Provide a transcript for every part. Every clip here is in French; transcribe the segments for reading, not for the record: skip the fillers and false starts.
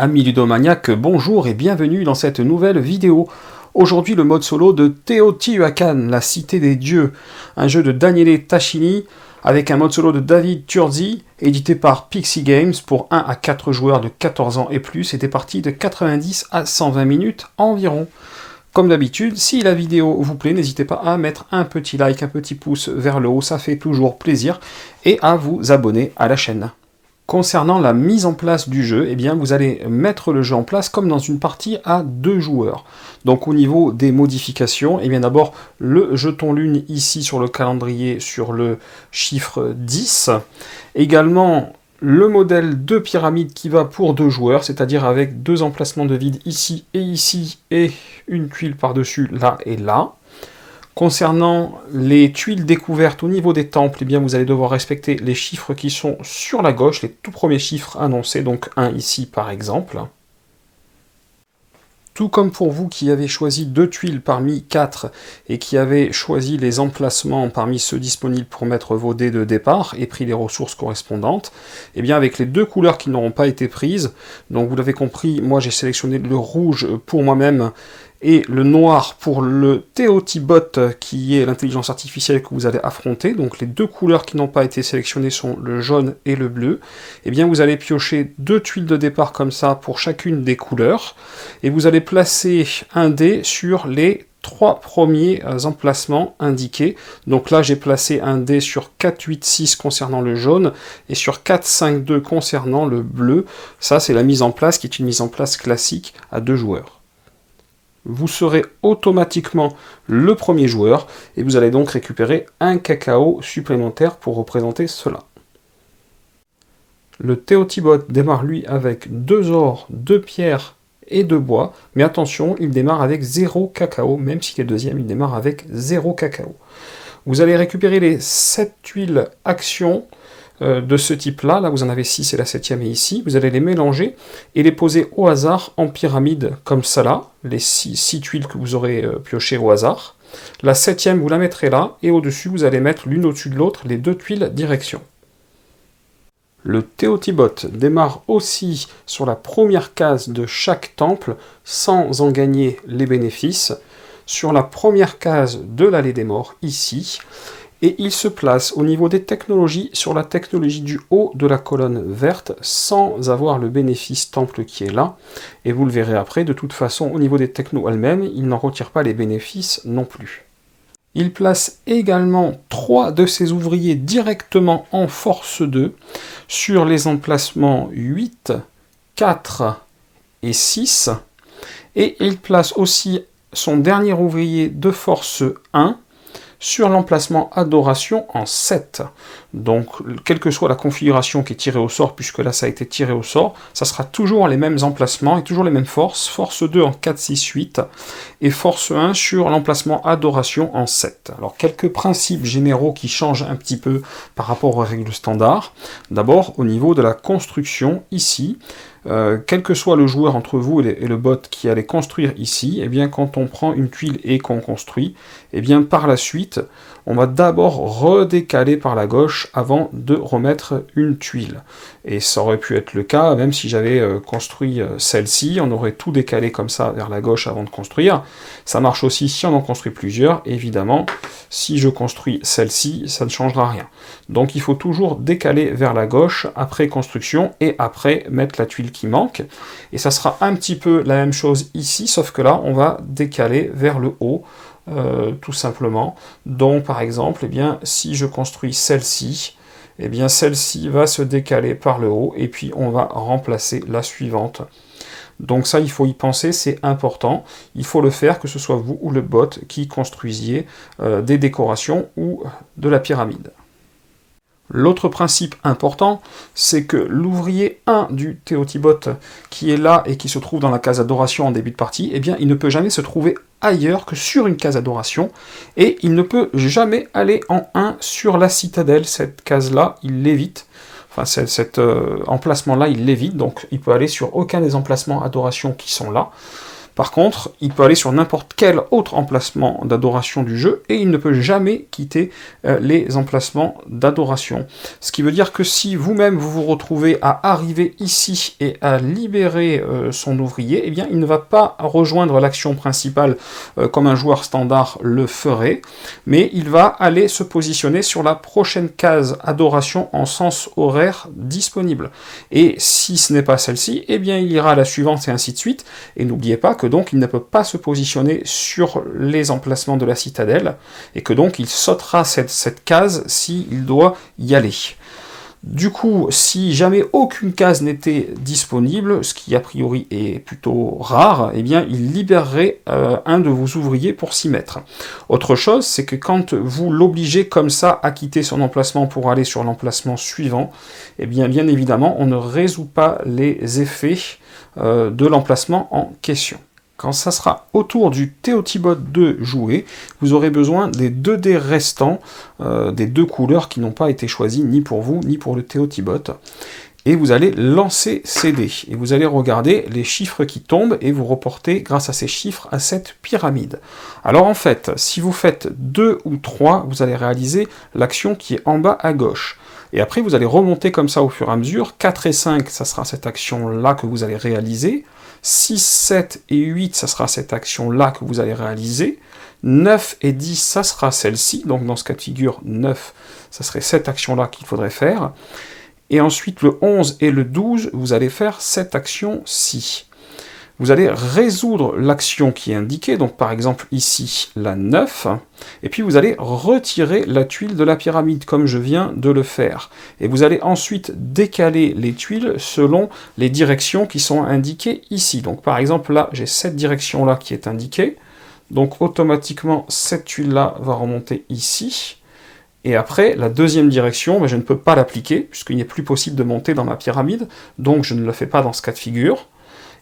Amis ludomaniaques, bonjour et bienvenue dans cette nouvelle vidéo. Aujourd'hui le mode solo de Teotihuacan, la cité des dieux, un jeu de Daniele Tascini avec un mode solo de David Turzi, édité par Pixie Games pour 1 à 4 joueurs de 14 ans et plus, et des parties de 90 à 120 minutes environ. Comme d'habitude, si la vidéo vous plaît, n'hésitez pas à mettre un petit like, un petit pouce vers le haut, ça fait toujours plaisir, et à vous abonner à la chaîne. Concernant la mise en place du jeu, eh bien vous allez mettre le jeu en place comme dans une partie à 2 joueurs. Donc au niveau des modifications, eh bien d'abord le jeton lune ici sur le calendrier sur le chiffre 10. Également le modèle de pyramide qui va pour 2 joueurs, c'est-à-dire avec 2 emplacements de vide ici, et une tuile par-dessus là et là. Concernant les tuiles découvertes au niveau des temples, eh bien vous allez devoir respecter les chiffres qui sont sur la gauche, les tout premiers chiffres annoncés, donc 1 ici par exemple. Tout comme pour vous qui avez choisi 2 tuiles parmi 4 et qui avez choisi les emplacements parmi ceux disponibles pour mettre vos dés de départ et pris les ressources correspondantes, et bien avec les 2 couleurs qui n'auront pas été prises, donc vous l'avez compris, moi j'ai sélectionné le rouge pour moi-même et le noir pour le Teotibot qui est l'intelligence artificielle que vous allez affronter. Donc les 2 couleurs qui n'ont pas été sélectionnées sont le jaune et le bleu. Et bien vous allez piocher 2 tuiles de départ comme ça pour chacune des couleurs, et vous allez placer un dé sur les 3 premiers emplacements indiqués. Donc là j'ai placé un dé sur 4, 8, 6 concernant le jaune, et sur 4, 5, 2 concernant le bleu. Ça c'est la mise en place qui est une mise en place classique à 2 joueurs. Vous serez automatiquement le premier joueur, et vous allez donc récupérer un cacao supplémentaire pour représenter cela. Le Teotibot démarre lui avec 2 ors, 2 pierres et 2 bois, mais attention, il démarre avec 0 cacao, même s'il est deuxième, il démarre avec 0 cacao. Vous allez récupérer les 7 tuiles actions de ce type-là, là vous en avez 6 et la 7e est ici, vous allez les mélanger et les poser au hasard en pyramide, comme ça là, les 6 tuiles que vous aurez piochées au hasard. La 7e vous la mettrez là, et au-dessus vous allez mettre l'une au-dessus de l'autre les 2 tuiles direction. Le Teotibot démarre aussi sur la première case de chaque temple, sans en gagner les bénéfices, sur la première case de l'allée des morts, ici, et il se place au niveau des technologies sur la technologie du haut de la colonne verte sans avoir le bénéfice temple qui est là, et vous le verrez après, de toute façon au niveau des technos elles-mêmes, il n'en retire pas les bénéfices non plus. Il place également 3 de ses ouvriers directement en force 2 sur les emplacements 8, 4 et 6, et il place aussi son dernier ouvrier de force 1 sur l'emplacement adoration en 7. Donc, quelle que soit la configuration qui est tirée au sort, puisque là ça a été tiré au sort, ça sera toujours les mêmes emplacements et toujours les mêmes forces. Force 2 en 4, 6, 8 et force 1 sur l'emplacement adoration en 7. Alors, quelques principes généraux qui changent un petit peu par rapport aux règles standards. D'abord, au niveau de la construction, ici, quel que soit le joueur entre vous et le bot qui allait construire ici, eh bien quand on prend une tuile et qu'on construit, eh bien par la suite, on va d'abord redécaler par la gauche avant de remettre une tuile. Et ça aurait pu être le cas, même si j'avais construit celle-ci, on aurait tout décalé comme ça vers la gauche avant de construire. Ça marche aussi si on en construit plusieurs, évidemment. Si je construis celle-ci, ça ne changera rien. Donc il faut toujours décaler vers la gauche après construction et après mettre la tuile qui manque. Et ça sera un petit peu la même chose ici, sauf que là, on va décaler vers le haut, tout simplement. Donc par exemple, eh bien, si je construis celle-ci, eh bien celle-ci va se décaler par le haut, et puis on va remplacer la suivante. Donc ça, il faut y penser, c'est important. Il faut le faire, que ce soit vous ou le bot qui construisiez des décorations ou de la pyramide. L'autre principe important, c'est que l'ouvrier 1 du Teotibot qui est là et qui se trouve dans la case adoration en début de partie, eh bien il ne peut jamais se trouver ailleurs que sur une case adoration, et il ne peut jamais aller en 1 sur la citadelle. Cette case-là, il l'évite. Enfin, cet emplacement-là, il l'évite, donc il peut aller sur aucun des emplacements adoration qui sont là. Par contre, il peut aller sur n'importe quel autre emplacement d'adoration du jeu, et il ne peut jamais quitter les emplacements d'adoration. Ce qui veut dire que si vous-même vous vous retrouvez à arriver ici et à libérer son ouvrier, eh bien il ne va pas rejoindre l'action principale comme un joueur standard le ferait, mais il va aller se positionner sur la prochaine case adoration en sens horaire disponible. Et si ce n'est pas celle-ci, eh bien il ira à la suivante et ainsi de suite. Et n'oubliez pas que donc il ne peut pas se positionner sur les emplacements de la citadelle, et que donc il sautera cette case s'il doit y aller. Du coup, si jamais aucune case n'était disponible, ce qui a priori est plutôt rare, eh bien il libérerait un de vos ouvriers pour s'y mettre. Autre chose, c'est que quand vous l'obligez comme ça à quitter son emplacement pour aller sur l'emplacement suivant, eh bien évidemment on ne résout pas les effets de l'emplacement en question. Quand ça sera au tour du Teotibot de jouer, vous aurez besoin des 2 dés restants, des 2 couleurs qui n'ont pas été choisies ni pour vous ni pour le Teotibot. Et vous allez lancer ces dés. Et vous allez regarder les chiffres qui tombent et vous reporter grâce à ces chiffres à cette pyramide. Alors en fait, si vous faites 2 ou 3, vous allez réaliser l'action qui est en bas à gauche. Et après, vous allez remonter comme ça au fur et à mesure. 4 et 5, ça sera cette action-là que vous allez réaliser. 6, 7 et 8, ça sera cette action-là que vous allez réaliser. 9 et 10, ça sera celle-ci. Donc dans ce cas de figure, 9, ça serait cette action-là qu'il faudrait faire. Et ensuite, le 11 et le 12, vous allez faire cette action-ci. Vous allez résoudre l'action qui est indiquée, donc par exemple ici, la 9, et puis vous allez retirer la tuile de la pyramide, comme je viens de le faire. Et vous allez ensuite décaler les tuiles selon les directions qui sont indiquées ici. Donc par exemple, là, j'ai cette direction-là qui est indiquée, donc automatiquement, cette tuile-là va remonter ici. Et après, la deuxième direction, je ne peux pas l'appliquer, puisqu'il n'est plus possible de monter dans ma pyramide, donc je ne le fais pas dans ce cas de figure.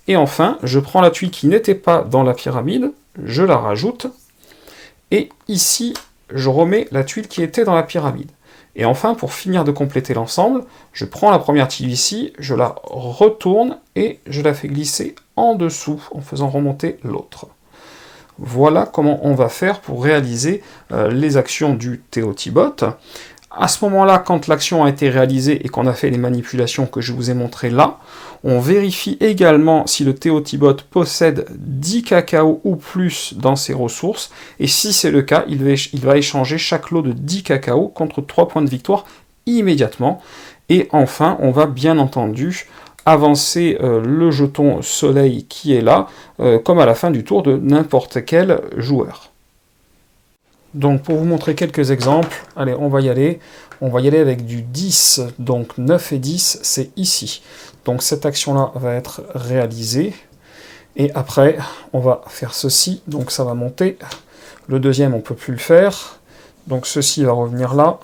Et enfin, je prends la tuile qui n'était pas dans la pyramide, je la rajoute, et ici, je remets la tuile qui était dans la pyramide. Et enfin, pour finir de compléter l'ensemble, je prends la première tuile ici, je la retourne, et je la fais glisser en dessous, en faisant remonter l'autre. Voilà comment on va faire pour réaliser les actions du Teotibot. À ce moment-là, quand l'action a été réalisée et qu'on a fait les manipulations que je vous ai montrées là, on vérifie également si le Teotibot possède 10 cacao ou plus dans ses ressources, et si c'est le cas, il va échanger chaque lot de 10 cacao contre 3 points de victoire immédiatement. Et enfin, on va bien entendu avancer le jeton soleil qui est là, comme à la fin du tour de n'importe quel joueur. Donc pour vous montrer quelques exemples, allez, on va y aller avec du 10, donc 9 et 10, c'est ici. Donc cette action-là va être réalisée, et après, on va faire ceci, donc ça va monter. Le deuxième, on ne peut plus le faire, donc ceci va revenir là.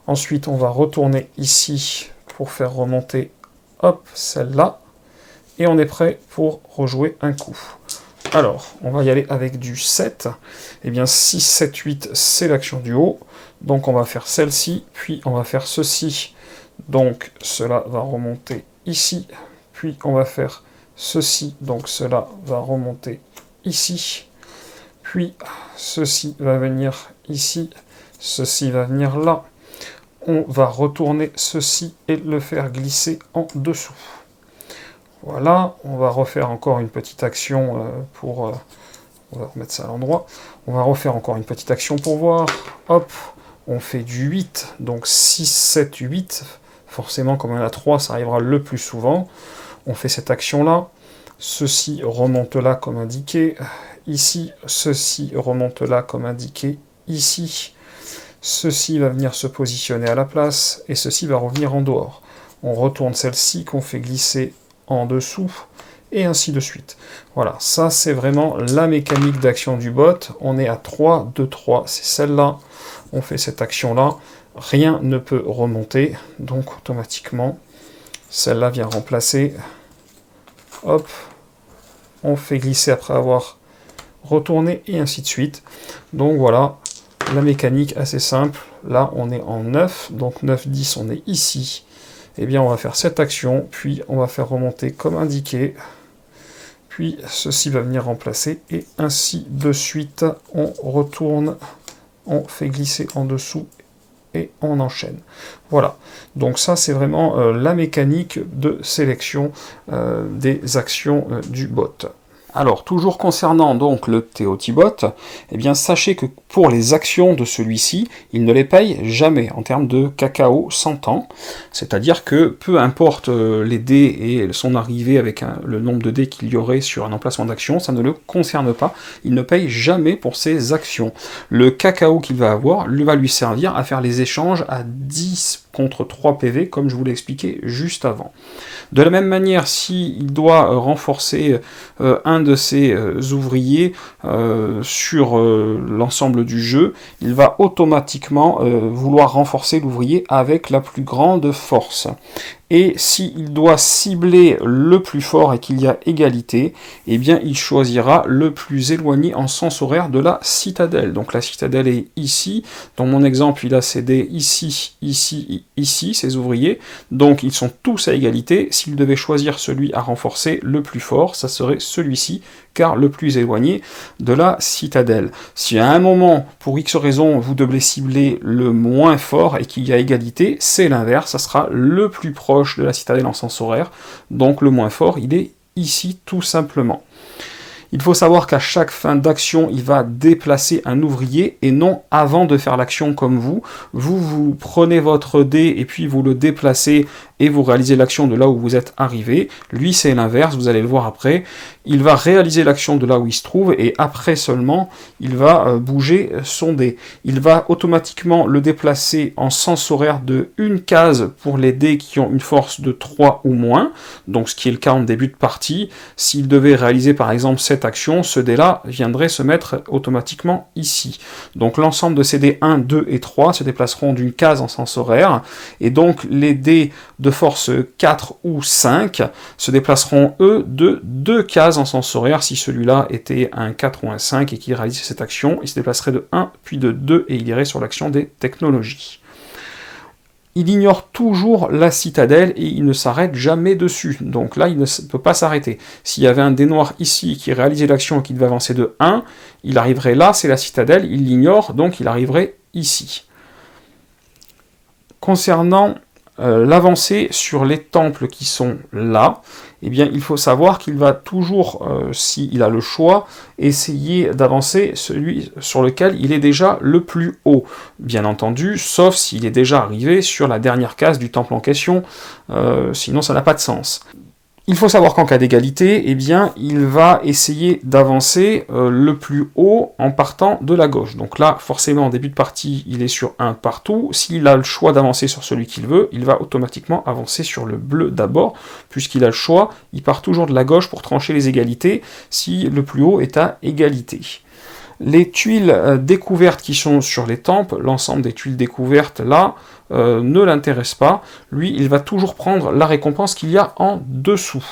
Ensuite, on va retourner ici pour faire remonter, hop, celle-là, et on est prêt pour rejouer un coup. Alors, on va y aller avec du 7. Eh bien, 6, 7, 8, c'est l'action du haut. Donc, on va faire celle-ci, puis on va faire ceci. Donc, cela va remonter ici. Puis, on va faire ceci. Donc, cela va remonter ici. Puis, ceci va venir ici. Ceci va venir là. On va retourner ceci et le faire glisser en dessous. Voilà, on va refaire encore une petite action on va remettre ça à l'endroit. On va refaire encore une petite action pour voir. Hop, on fait du 8, donc 6, 7, 8. Forcément, comme il y en a 3, ça arrivera le plus souvent. On fait cette action-là. Ceci remonte là comme indiqué. Ici, ceci remonte là comme indiqué. Ici, ceci va venir se positionner à la place. Et ceci va revenir en dehors. On retourne celle-ci qu'on fait glisser en dessous, et ainsi de suite. Voilà, ça c'est vraiment la mécanique d'action du bot. On est à 3, 2, 3, c'est celle-là. On fait cette action-là, rien ne peut remonter, donc automatiquement, celle-là vient remplacer. Hop, on fait glisser après avoir retourné, et ainsi de suite. Donc voilà, la mécanique assez simple. Là, on est en 9, donc 9, 10, on est ici. Eh bien, on va faire cette action, puis on va faire remonter comme indiqué, puis puis ceci va venir remplacer, et ainsi de suite, on retourne, on fait glisser en dessous, et on enchaîne. Voilà, donc ça c'est vraiment la mécanique de sélection des actions du bot. Alors, toujours concernant donc le TOTBot, eh bien sachez que pour les actions de celui-ci, il ne les paye jamais en termes de cacao 100 ans. C'est-à-dire que peu importe les dés et son arrivée avec le nombre de dés qu'il y aurait sur un emplacement d'action, ça ne le concerne pas. Il ne paye jamais pour ses actions. Le cacao qu'il va avoir va lui servir à faire les échanges à 10 contre 3 PV, comme je vous l'ai expliqué juste avant. De la même manière, s'il doit renforcer un de ses ouvriers sur l'ensemble du jeu, il va automatiquement vouloir renforcer l'ouvrier avec la plus grande force. Et s'il doit cibler le plus fort et qu'il y a égalité, eh bien il choisira le plus éloigné en sens horaire de la citadelle. Donc la citadelle est ici. Dans mon exemple, il a cédé ici, ici, ici, ses ouvriers. Donc ils sont tous à égalité. S'il devait choisir celui à renforcer le plus fort, ça serait celui-ci, car le plus éloigné de la citadelle. Si à un moment, pour X raison, vous devez cibler le moins fort et qu'il y a égalité, c'est l'inverse, ça sera le plus proche de la citadelle en sens horaire, donc le moins fort, il est ici tout simplement. Il faut savoir qu'à chaque fin d'action, il va déplacer un ouvrier, et non avant de faire l'action comme vous. Vous prenez votre dé et puis vous le déplacez et vous réalisez l'action de là où vous êtes arrivé. Lui, c'est l'inverse, vous allez le voir après. Il va réaliser l'action de là où il se trouve, et après seulement, il va bouger son dé. Il va automatiquement le déplacer en sens horaire de une case pour les dés qui ont une force de 3 ou moins, donc ce qui est le cas en début de partie. S'il devait réaliser par exemple cette action, ce dé-là viendrait se mettre automatiquement ici. Donc l'ensemble de ces dés 1, 2 et 3 se déplaceront d'une case en sens horaire, et donc les dés de force 4 ou 5 se déplaceront eux de 2 cases en sens horaire. Si celui-là était un 4 ou un 5 et qu'il réalisait cette action, il se déplacerait de 1 puis de 2 et il irait sur l'action des technologies. Il ignore toujours la citadelle et il ne s'arrête jamais dessus. Donc là, il ne peut pas s'arrêter. S'il y avait un dé noir ici qui réalisait l'action et qui devait avancer de 1, il arriverait là, c'est la citadelle, il l'ignore, donc il arriverait ici. Concernant l'avancée sur les temples qui sont là, eh bien, il faut savoir qu'il va toujours, s'il a le choix, essayer d'avancer celui sur lequel il est déjà le plus haut. Bien entendu, sauf s'il est déjà arrivé sur la dernière case du temple en question, sinon ça n'a pas de sens. Il faut savoir qu'en cas d'égalité, eh bien, il va essayer d'avancer le plus haut en partant de la gauche. Donc là, forcément, en début de partie, il est sur 1 partout. S'il a le choix d'avancer sur celui qu'il veut, il va automatiquement avancer sur le bleu d'abord, puisqu'il a le choix, il part toujours de la gauche pour trancher les égalités, si le plus haut est à égalité. Les tuiles découvertes qui sont sur les temples, l'ensemble des tuiles découvertes là, ne l'intéresse pas. Lui, il va toujours prendre la récompense qu'il y a en dessous.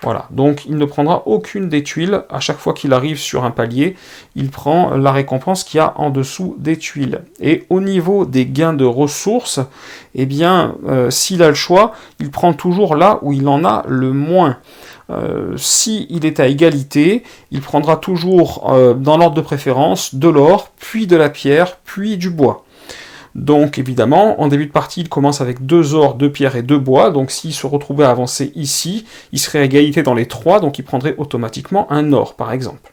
Voilà, donc il ne prendra aucune des tuiles. À chaque fois qu'il arrive sur un palier, il prend la récompense qu'il y a en dessous des tuiles. Et au niveau des gains de ressources, eh bien, s'il a le choix, il prend toujours là où il en a le moins. S'il est à égalité, il prendra toujours, dans l'ordre de préférence, de l'or, puis de la pierre, puis du bois. Donc évidemment, en début de partie, il commence avec 2 ors, 2 pierres et 2 bois, donc s'il se retrouvait à avancer ici, il serait à égalité dans les 3, donc il prendrait automatiquement un or, par exemple.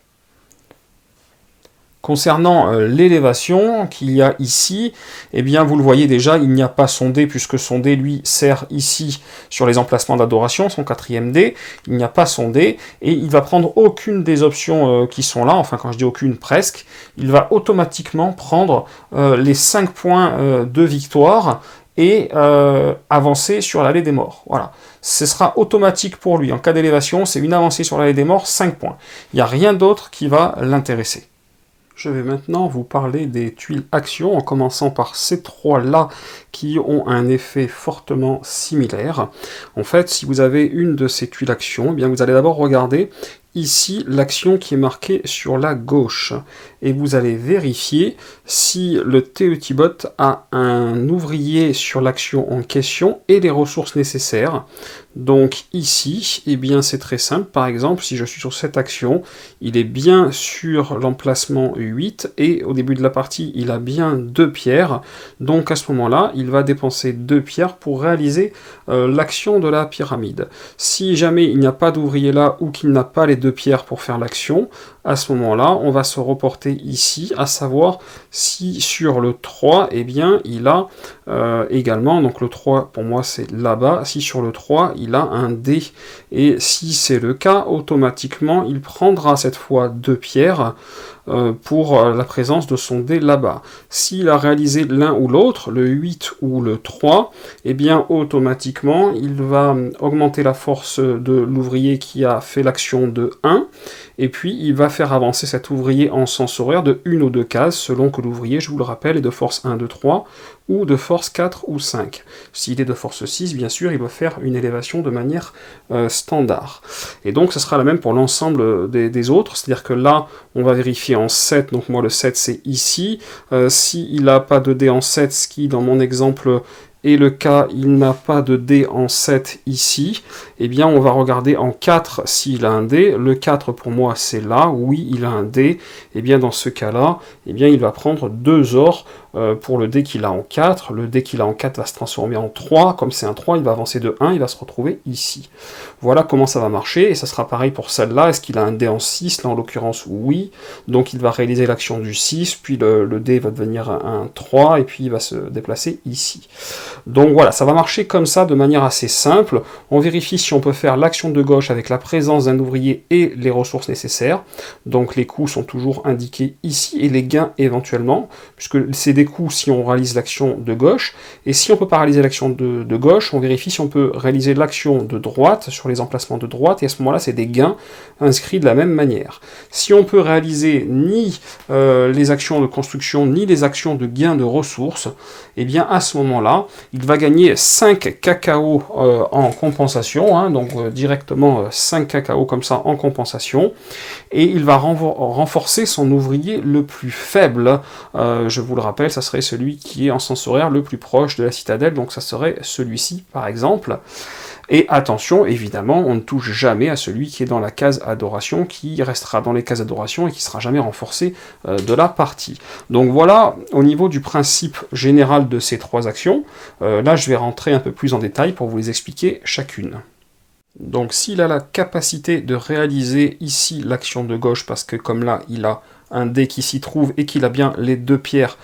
Concernant l'élévation qu'il y a ici, eh bien vous le voyez déjà, il n'y a pas son dé, puisque son dé lui sert ici sur les emplacements d'adoration, son 4e dé, il n'y a pas son dé, et il va prendre aucune des options qui sont là, enfin quand je dis aucune, presque, il va automatiquement prendre les 5 points de victoire, et avancer sur l'allée des morts. Voilà. Ce sera automatique pour lui. En cas d'élévation, c'est une avancée sur l'allée des morts, 5 points. Il n'y a rien d'autre qui va l'intéresser. Je vais maintenant vous parler des tuiles actions, en commençant par ces 3-là qui ont un effet fortement similaire. En fait, si vous avez une de ces tuiles actions, eh bien vous allez d'abord regarder ici l'action qui est marquée sur la gauche. Et vous allez vérifier si le TETibot a un ouvrier sur l'action en question et les ressources nécessaires. Donc ici, eh bien c'est très simple. Par exemple, si je suis sur cette action, il est bien sur l'emplacement 8 et au début de la partie, il a bien 2 pierres. Donc à ce moment-là, il va dépenser 2 pierres pour réaliser l'action de la pyramide. Si jamais il n'y a pas d'ouvrier là ou qu'il n'a pas les 2 pierres pour faire l'action, à ce moment-là, on va se reporter ici, à savoir si sur le 3, eh bien, il a également, donc le 3 pour moi c'est là-bas, si sur le 3, il a un dé. Et si c'est le cas, automatiquement, il prendra cette fois 2 pierres pour la présence de son dé là-bas. S'il a réalisé l'un ou l'autre, le 8 ou le 3, eh bien automatiquement il va augmenter la force de l'ouvrier qui a fait l'action de 1, et puis il va faire avancer cet ouvrier en sens horaire de 1 ou 2 cases, selon que l'ouvrier, je vous le rappelle, est de force 1, 2, 3, ou de force 4 ou 5. S'il est de force 6, bien sûr, il va faire une élévation de manière standard. Et donc, ce sera la même pour l'ensemble des autres, c'est-à-dire que là, on va vérifier en 7, donc moi le 7 c'est ici. S'il n'a pas de dé en 7, ce qui dans mon exemple est le cas, il n'a pas de dé en 7 ici, eh bien on va regarder en 4 s'il a un dé. Le 4 pour moi c'est là, oui il a un dé, et bien dans ce cas-là, eh bien il va prendre 2 ors pour le dé qu'il a en 4. Le dé qu'il a en 4 va se transformer en 3, comme c'est un 3, il va avancer de 1, il va se retrouver ici. Voilà comment ça va marcher, et ça sera pareil pour celle-là. Est-ce qu'il a un dé en 6? Là en l'occurrence oui, donc il va réaliser l'action du 6, puis le dé va devenir un 3, et puis il va se déplacer ici. Donc voilà, ça va marcher comme ça de manière assez simple. On vérifie si on peut faire l'action de gauche avec la présence d'un ouvrier et les ressources nécessaires. Donc les coûts sont toujours indiqués ici, et les gains éventuellement, puisque c'est des coûts si on réalise l'action de gauche, et si on peut pas réaliser l'action de gauche, on vérifie si on peut réaliser l'action de droite sur les emplacements de droite, et à ce moment-là c'est des gains inscrits de la même manière. Si on peut réaliser ni les actions de construction, ni les actions de gain de ressources, et bien à ce moment-là, il va gagner 5 cacao en compensation, hein, donc directement 5 cacao comme ça en compensation, et il va renforcer son ouvrier le plus faible. Je vous le rappelle, ça serait celui qui est en sens horaire le plus proche de la citadelle, donc ça serait celui-ci par exemple. Et attention, évidemment, on ne touche jamais à celui qui est dans la case adoration, qui restera dans les cases adoration et qui ne sera jamais renforcé de la partie. Donc voilà, au niveau du principe général de ces 3 actions, là je vais rentrer un peu plus en détail pour vous les expliquer chacune. Donc s'il a la capacité de réaliser ici l'action de gauche, parce que comme là il a un dé qui s'y trouve et qu'il a bien les 2 pierres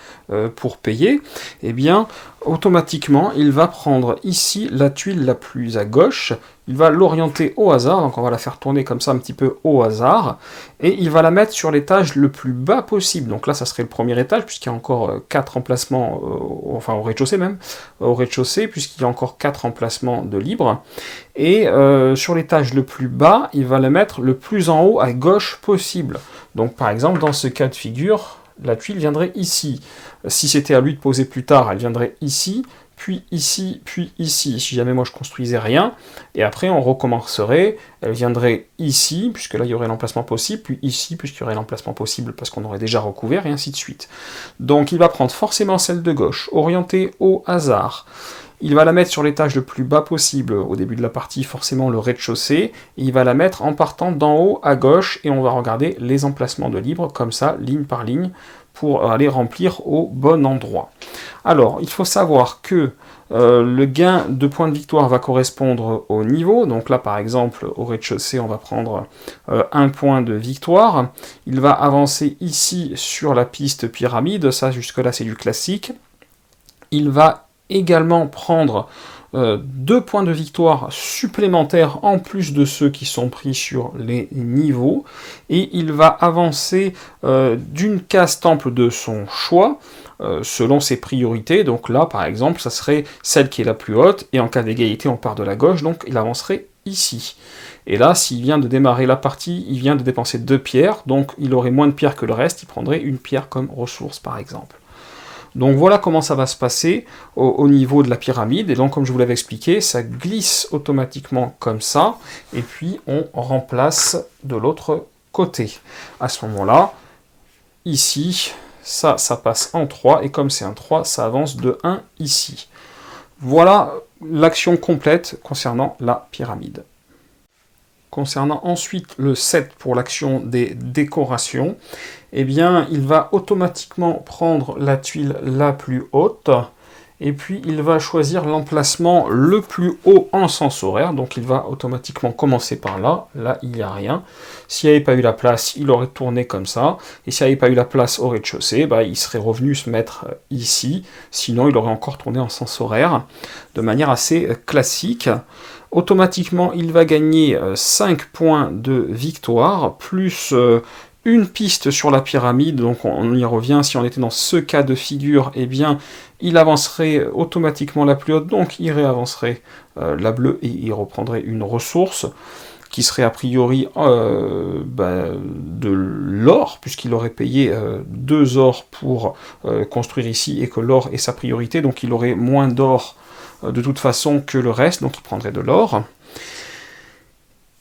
pour payer, eh bien automatiquement il va prendre ici la tuile la plus à gauche, il va l'orienter au hasard, donc on va la faire tourner comme ça un petit peu au hasard, et il va la mettre sur l'étage le plus bas possible. Donc là ça serait le premier étage, puisqu'il y a encore 4 emplacements, enfin au rez-de-chaussée même, au rez-de-chaussée, puisqu'il y a encore 4 emplacements de libre, et sur l'étage le plus bas, il va la mettre le plus en haut à gauche possible. Donc par exemple dans ce cas de figure, la tuile viendrait ici. Si c'était à lui de poser plus tard, elle viendrait ici, puis ici, puis ici. Si jamais moi je construisais rien, et après on recommencerait, elle viendrait ici, puisque là il y aurait l'emplacement possible, puis ici, puisqu'il y aurait l'emplacement possible, parce qu'on aurait déjà recouvert, et ainsi de suite. Donc il va prendre forcément celle de gauche, orientée au hasard. Il va la mettre sur l'étage le plus bas possible, au début de la partie, forcément le rez-de-chaussée, et il va la mettre en partant d'en haut à gauche, et on va regarder les emplacements de libre, comme ça, ligne par ligne, pour aller remplir au bon endroit. Alors, il faut savoir que le gain de points de victoire va correspondre au niveau, donc là par exemple, au rez-de-chaussée, on va prendre 1 point de victoire. Il va avancer ici sur la piste pyramide, ça jusque-là c'est du classique. Il va également prendre 2 points de victoire supplémentaires en plus de ceux qui sont pris sur les niveaux, et il va avancer d'une case temple de son choix selon ses priorités. Donc là par exemple ça serait celle qui est la plus haute, et en cas d'égalité on part de la gauche, donc il avancerait ici. Et là s'il vient de démarrer la partie, il vient de dépenser 2 pierres, donc il aurait moins de pierres que le reste, il prendrait une pierre comme ressource par exemple. Donc voilà comment ça va se passer au niveau de la pyramide, et donc comme je vous l'avais expliqué, ça glisse automatiquement comme ça, et puis on remplace de l'autre côté. À ce moment-là, ici, ça passe en 3, et comme c'est un 3, ça avance de 1 ici. Voilà l'action complète concernant la pyramide. Concernant ensuite le 7 pour l'action des décorations, eh bien, il va automatiquement prendre la tuile la plus haute, et puis il va choisir l'emplacement le plus haut en sens horaire, donc il va automatiquement commencer par là, là il n'y a rien. S'il n'y avait pas eu la place, il aurait tourné comme ça, et s'il n'y avait pas eu la place au rez-de-chaussée, bah, il serait revenu se mettre ici, sinon il aurait encore tourné en sens horaire, de manière assez classique. Automatiquement, il va gagner 5 points de victoire, plus une piste sur la pyramide, donc on y revient, si on était dans ce cas de figure, eh bien, il avancerait automatiquement la plus haute, donc il réavancerait la bleue, et il reprendrait une ressource, qui serait a priori de l'or, puisqu'il aurait payé 2 ors pour construire ici, et que l'or est sa priorité, donc il aurait moins d'or de toute façon que le reste, donc il prendrait de l'or.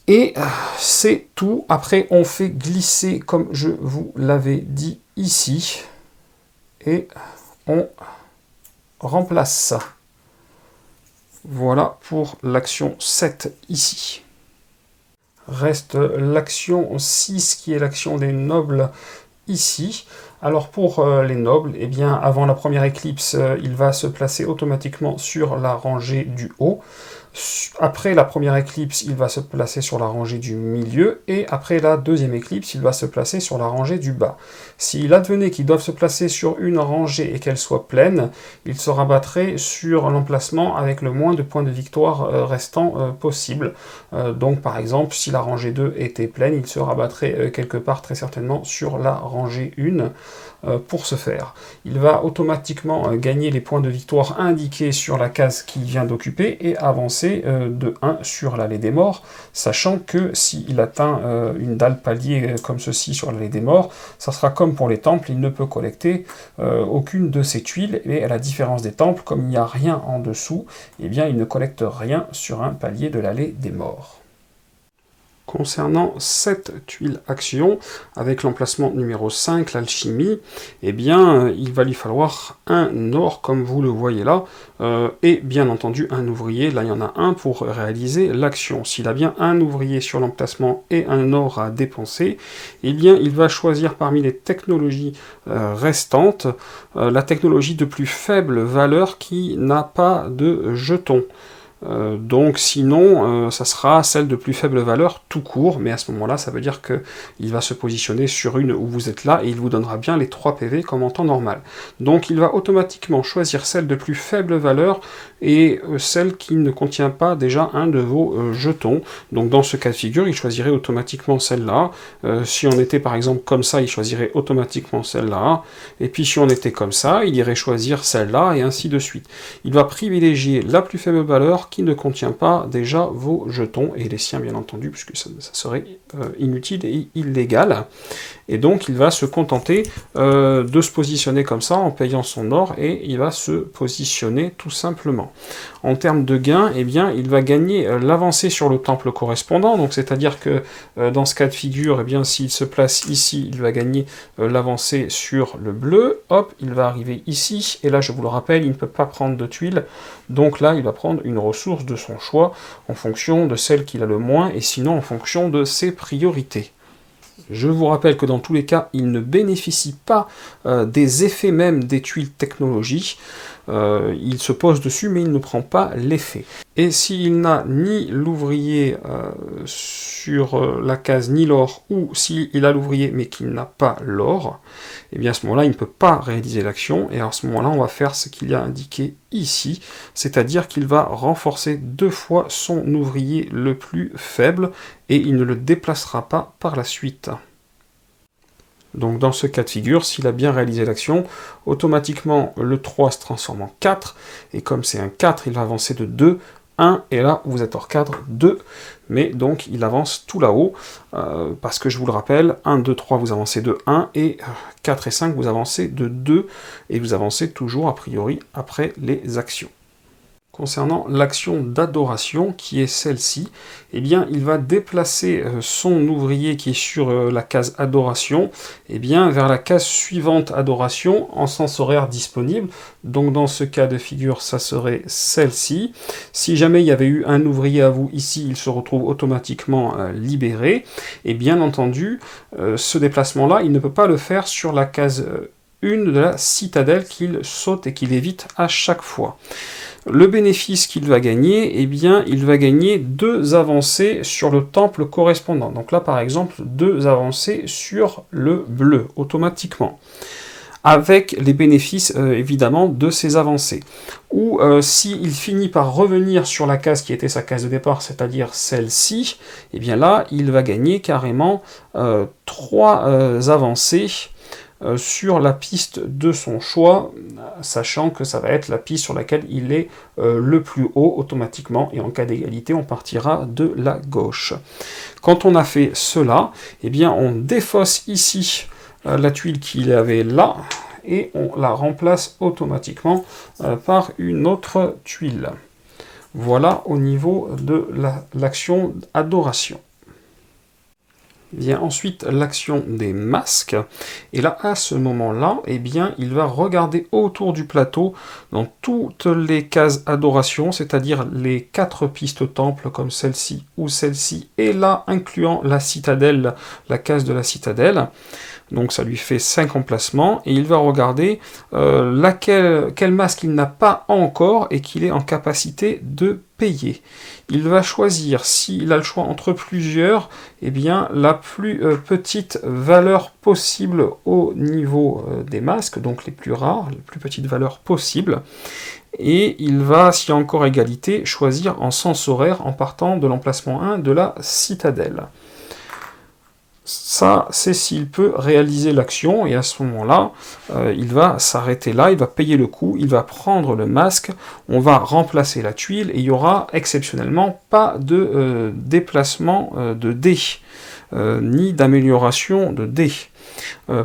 Et c'est tout. Après, on fait glisser, comme je vous l'avais dit ici, et on remplace. Voilà pour l'action 7 ici. Reste l'action 6, qui est l'action des nobles ici. Alors pour les nobles, eh bien, avant la première éclipse, il va se placer automatiquement sur la rangée du haut. Après la première éclipse, il va se placer sur la rangée du milieu, et après la deuxième éclipse, il va se placer sur la rangée du bas. S'il advenait qu'ils doivent se placer sur une rangée et qu'elle soit pleine, il se rabattrait sur l'emplacement avec le moins de points de victoire restant possible. Donc par exemple, si la rangée 2 était pleine, il se rabattrait quelque part très certainement sur la rangée 1 pour ce faire. Il va automatiquement gagner les points de victoire indiqués sur la case qu'il vient d'occuper et avancer de 1 sur l'allée des morts, sachant que s'il atteint une dalle palier comme ceci sur l'allée des morts, ça sera comme pour les temples, il ne peut collecter aucune de ces tuiles, et à la différence des temples, comme il n'y a rien en dessous, eh bien il ne collecte rien sur un palier de l'allée des morts. Concernant cette tuile action, avec l'emplacement numéro 5, l'alchimie, eh bien, il va lui falloir un or, comme vous le voyez là, et bien entendu un ouvrier. Là, il y en a un pour réaliser l'action. S'il a bien un ouvrier sur l'emplacement et un or à dépenser, eh bien, il va choisir parmi les technologies restantes, la technologie de plus faible valeur qui n'a pas de jetons. Donc sinon, ça sera celle de plus faible valeur tout court, mais à ce moment-là, ça veut dire qu'il va se positionner sur une où vous êtes là, et il vous donnera bien les 3 PV comme en temps normal. Donc il va automatiquement choisir celle de plus faible valeur, et celle qui ne contient pas déjà un de vos jetons. Donc dans ce cas de figure, il choisirait automatiquement celle-là. Si on était par exemple comme ça, il choisirait automatiquement celle-là. Et puis si on était comme ça, il irait choisir celle-là, et ainsi de suite. Il va privilégier la plus faible valeur qui ne contient pas déjà vos jetons, et les siens bien entendu, puisque ça serait inutile et illégal. Et donc il va se contenter de se positionner comme ça en payant son or, et il va se positionner tout simplement. En termes de gain, eh bien, il va gagner l'avancée sur le temple correspondant, donc c'est-à-dire que dans ce cas de figure, eh bien, s'il se place ici, il va gagner l'avancée sur le bleu, hop, il va arriver ici, et là je vous le rappelle, il ne peut pas prendre de tuiles, donc là il va prendre une ressource de son choix, en fonction de celle qu'il a le moins, et sinon en fonction de ses priorités. Je vous rappelle que dans tous les cas, il ne bénéficie pas des effets même des tuiles technologie. Il se pose dessus, mais il ne prend pas l'effet. Et s'il n'a ni l'ouvrier sur la case, ni l'or, ou s'il a l'ouvrier, mais qu'il n'a pas l'or, et bien à ce moment-là, il ne peut pas réaliser l'action, et à ce moment-là, on va faire ce qu'il y a indiqué ici, c'est-à-dire qu'il va renforcer 2 fois son ouvrier le plus faible, et il ne le déplacera pas par la suite. Donc dans ce cas de figure, s'il a bien réalisé l'action, automatiquement le 3 se transforme en 4, et comme c'est un 4, il va avancer de 2, 1, et là, vous êtes hors cadre 2, mais donc il avance tout là-haut, parce que je vous le rappelle, 1, 2, 3, vous avancez de 1, et 4 et 5, vous avancez de 2, et vous avancez toujours, a priori, après les actions. Concernant l'action d'adoration, qui est celle-ci, eh bien, il va déplacer son ouvrier qui est sur la case adoration, eh bien, vers la case suivante adoration, en sens horaire disponible. Donc, dans ce cas de figure, ça serait celle-ci. Si jamais il y avait eu un ouvrier à vous ici, il se retrouve automatiquement libéré. Et bien entendu, ce déplacement-là, il ne peut pas le faire sur la case 1 de la citadelle qu'il saute et qu'il évite à chaque fois. Le bénéfice qu'il va gagner, eh bien, il va gagner 2 avancées sur le temple correspondant. Donc là, par exemple, 2 avancées sur le bleu, automatiquement. Avec les bénéfices, évidemment, de ces avancées. Ou s'il finit par revenir sur la case qui était sa case de départ, c'est-à-dire celle-ci, eh bien là, il va gagner carrément 3 avancées sur la piste de son choix, sachant que ça va être la piste sur laquelle il est le plus haut automatiquement, et en cas d'égalité, on partira de la gauche. Quand on a fait cela, eh bien on défausse ici la tuile qu'il avait là, et on la remplace automatiquement par une autre tuile. Voilà au niveau de l'action adoration. Vient ensuite l'action des masques, et là, à ce moment-là, eh bien, il va regarder autour du plateau, dans toutes les cases adoration, c'est-à-dire les 4 pistes temples, comme celle-ci ou celle-ci, et là, incluant la citadelle, la case de la citadelle. Donc ça lui fait 5 emplacements, et il va regarder quel masque il n'a pas encore et qu'il est en capacité de payer. Il va choisir, s'il a le choix entre plusieurs, eh bien, la plus petite valeur possible au niveau des masques, donc les plus rares, les plus petites valeurs possibles. Et il va, s'il y a encore égalité, choisir en sens horaire en partant de l'emplacement 1 de la citadelle. Ça, c'est s'il peut réaliser l'action, et à ce moment-là, il va s'arrêter là, il va payer le coup, il va prendre le masque, on va remplacer la tuile, et il n'y aura exceptionnellement pas de déplacement de dés, ni d'amélioration de dés.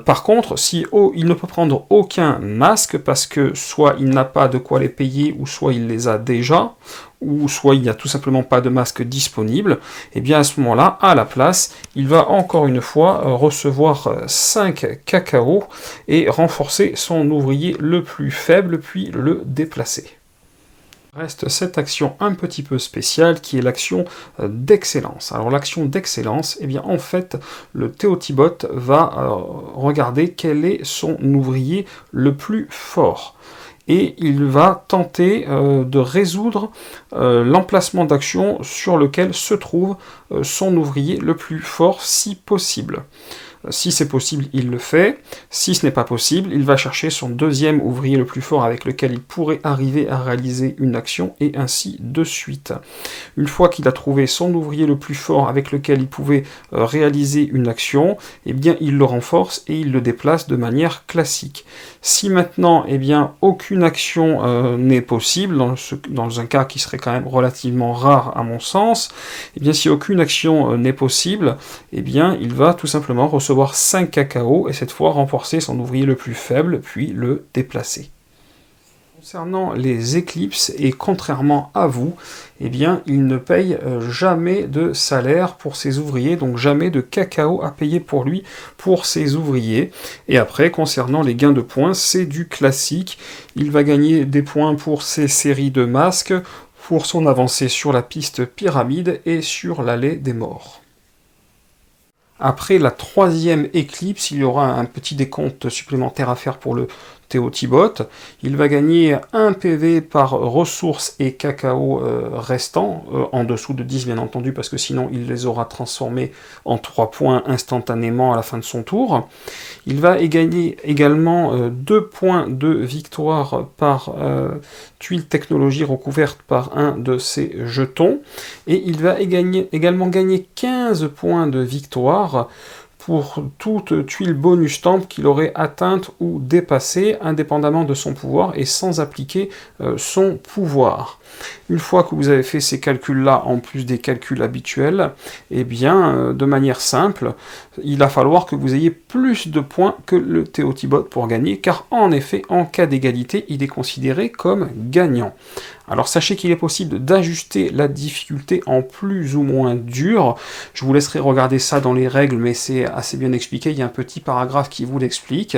Par contre, si il ne peut prendre aucun masque, parce que soit il n'a pas de quoi les payer, ou soit il les a déjà, ou soit il n'y a tout simplement pas de masque disponible, et bien à ce moment-là, à la place, il va encore une fois recevoir 5 cacao et renforcer son ouvrier le plus faible, puis le déplacer. Reste cette action un petit peu spéciale qui est l'action d'excellence. Alors l'action d'excellence, eh bien en fait, le Théotibot va regarder quel est son ouvrier le plus fort. Et il va tenter de résoudre l'emplacement d'action sur lequel se trouve son ouvrier le plus fort si possible. Si c'est possible, il le fait. Si ce n'est pas possible, il va chercher son deuxième ouvrier le plus fort avec lequel il pourrait arriver à réaliser une action, et ainsi de suite. Une fois qu'il a trouvé son ouvrier le plus fort avec lequel il pouvait réaliser une action, eh bien il le renforce et il le déplace de manière classique. Si maintenant, eh bien, aucune action n'est possible, dans un cas qui serait quand même relativement rare à mon sens, eh bien si aucune action n'est possible, eh bien il va tout simplement recevoir 5 cacao, et cette fois renforcer son ouvrier le plus faible, puis le déplacer. Concernant les éclipses, et contrairement à vous, eh bien, il ne paye jamais de salaire pour ses ouvriers, donc jamais de cacao à payer pour lui, pour ses ouvriers. Et après, concernant les gains de points, c'est du classique. Il va gagner des points pour ses séries de masques, pour son avancée sur la piste pyramide et sur l'allée des morts. Après la 3e éclipse, il y aura un petit décompte supplémentaire à faire pour le Théotibot. Il va gagner 1 PV par ressources et cacao restant, en dessous de 10 bien entendu, parce que sinon il les aura transformés en 3 points instantanément à la fin de son tour. Il va gagner également 2 points de victoire par tuile technologie recouverte par un de ses jetons, et il va également gagner 15 points de victoire pour toute tuile bonus temple qu'il aurait atteinte ou dépassée, indépendamment de son pouvoir et sans appliquer son pouvoir. Une fois que vous avez fait ces calculs-là, en plus des calculs habituels, eh bien, de manière simple, il va falloir que vous ayez plus de points que le Teotibot pour gagner, car en effet, en cas d'égalité, il est considéré comme gagnant. Alors sachez qu'il est possible d'ajuster la difficulté en plus ou moins dur. Je vous laisserai regarder ça dans les règles, mais c'est assez bien expliqué. Il y a un petit paragraphe qui vous l'explique.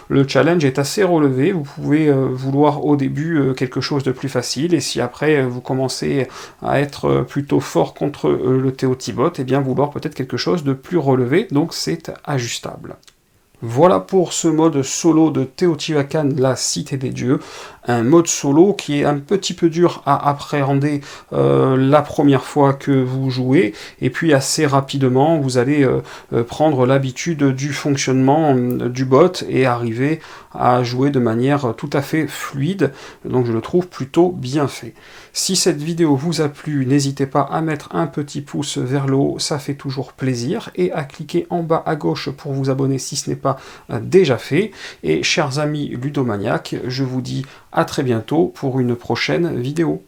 Le challenge est assez relevé. Vous pouvez vouloir au début quelque chose de plus facile, et si après vous commencez à être plutôt fort contre le Teotibot, et bien vouloir peut-être quelque chose de plus relevé, donc c'est ajustable. Voilà pour ce mode solo de Teotihuacan, la cité des dieux. Un mode solo qui est un petit peu dur à appréhender la première fois que vous jouez, et puis assez rapidement vous allez prendre l'habitude du fonctionnement du bot et arriver à jouer de manière tout à fait fluide, donc je le trouve plutôt bien fait. Si cette vidéo vous a plu, n'hésitez pas à mettre un petit pouce vers le haut, ça fait toujours plaisir, et à cliquer en bas à gauche pour vous abonner si ce n'est pas déjà fait. Et chers amis ludomaniaques, je vous dis à très bientôt pour une prochaine vidéo.